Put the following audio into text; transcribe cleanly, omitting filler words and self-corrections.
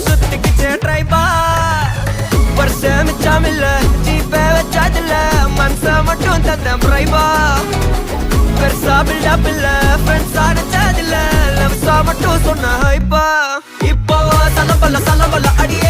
சுத்திக்கிச்சே ட்ரைபா வருஷம் மிச்சாமில்ல ஜீப்பே வச்சாதில்ல மனச மட்டும் தந்தேன் பிரைபா பெருசா பில்டப் இல்ல ஃப்ரெண்ட்ஸா நச்சாதில்ல லவ்ஸா மட்டும் சொன்ன ஹைப்பா இப்போ சலம்பல்ல அடியே